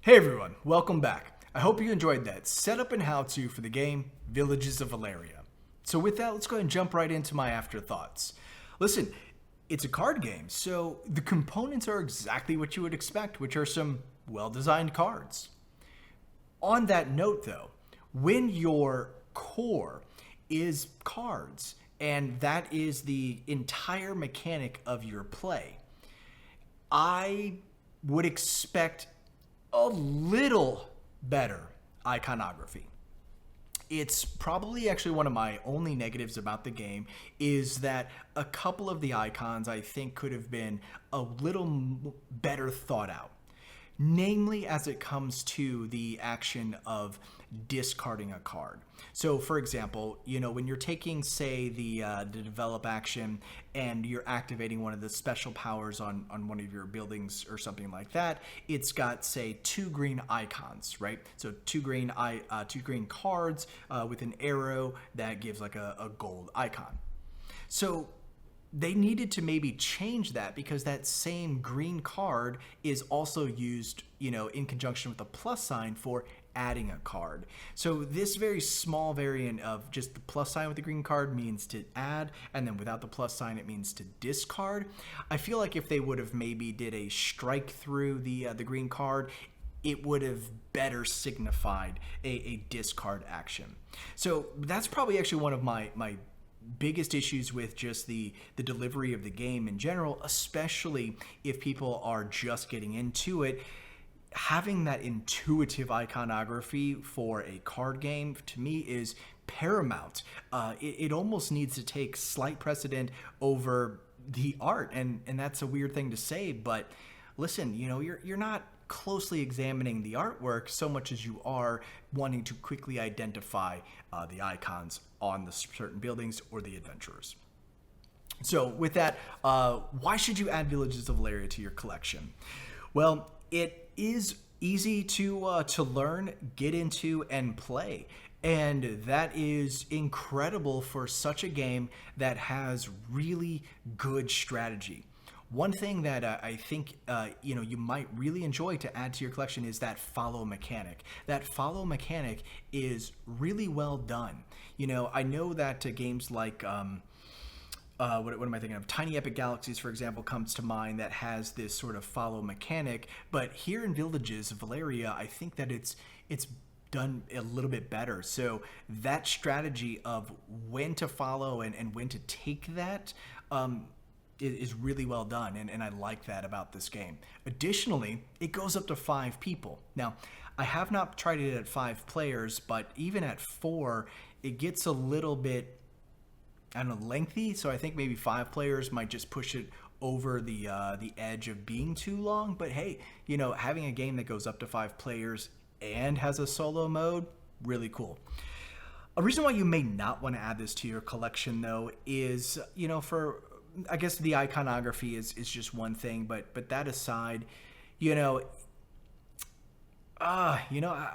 Hey everyone, welcome back. I hope you enjoyed that setup and how-to for the game Villages of Valeria. So with that, let's go ahead and jump right into my afterthoughts. Listen, it's a card game, so the components are exactly what you would expect, which are some well-designed cards. On that note though, when your core is cards, and that is the entire mechanic of your play, I would expect a little better iconography. It's probably actually one of my only negatives about the game is that a couple of the icons I think could have been a little better thought out. Namely as it comes to the action of discarding a card. So for example, when you're taking, say, the develop action and you're activating one of the special powers on one of your buildings or something like that, it's got, say, two green icons, right? So two green cards with an arrow that gives like a gold icon. So they needed to maybe change that because that same green card is also used, in conjunction with a plus sign for adding a card. So this very small variant of just the plus sign with the green card means to add, and then without the plus sign it means to discard. I feel like if they would have maybe did a strike through the green card, it would have better signified a discard action. So that's probably actually one of my biggest issues with just the delivery of the game in general, especially if people are just getting into it. Having that intuitive iconography for a card game, to me, is paramount. It almost needs to take slight precedent over the art, and that's a weird thing to say, but listen, you're not closely examining the artwork so much as you are wanting to quickly identify the icons on the certain buildings or the adventurers. So with that, why should you add Villages of Valeria to your collection? Well, it is easy to learn, get into, and play. And that is incredible for such a game that has really good strategy. One thing that I think you might really enjoy to add to your collection is that follow mechanic. That follow mechanic is really well done. I know that games like what am I thinking of? Tiny Epic Galaxies, for example, comes to mind that has this sort of follow mechanic. But here in Villages of Valeria, I think that it's done a little bit better. So that strategy of when to follow and when to take that is really well done, and I like that about this game. Additionally, it goes up to 5 people. Now, I have not tried it at 5 players, but even at 4, it gets a little bit, lengthy, so I think maybe 5 players might just push it over the edge of being too long. But hey, having a game that goes up to 5 players and has a solo mode, really cool. A reason why you may not want to add this to your collection, though, is, I guess the iconography is just one thing, but that aside, I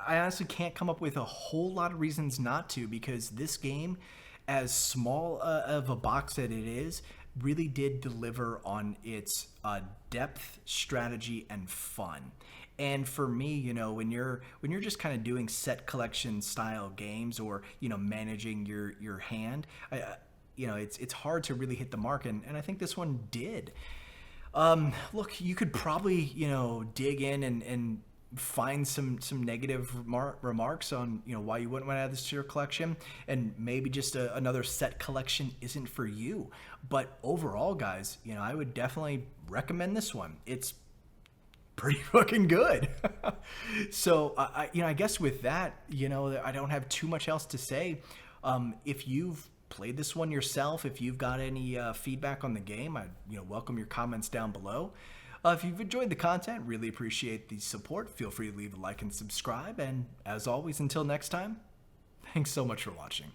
honestly can't come up with a whole lot of reasons not to, because this game, as small of a box that it is, really did deliver on its depth, strategy, and fun. And for me, when you're just kind of doing set collection style games, or managing your hand, it's hard to really hit the mark, and I think this one did. Look, you could probably, dig in and find some negative remarks on, why you wouldn't want to add this to your collection, and maybe just another set collection isn't for you. But overall, guys, I would definitely recommend this one. It's pretty fucking good. So, I guess with that, I don't have too much else to say. If you've played this one yourself, if you've got any feedback on the game, I welcome your comments down below. If you've enjoyed the content, really appreciate the support. Feel free to leave a like and subscribe. And as always, until next time, thanks so much for watching.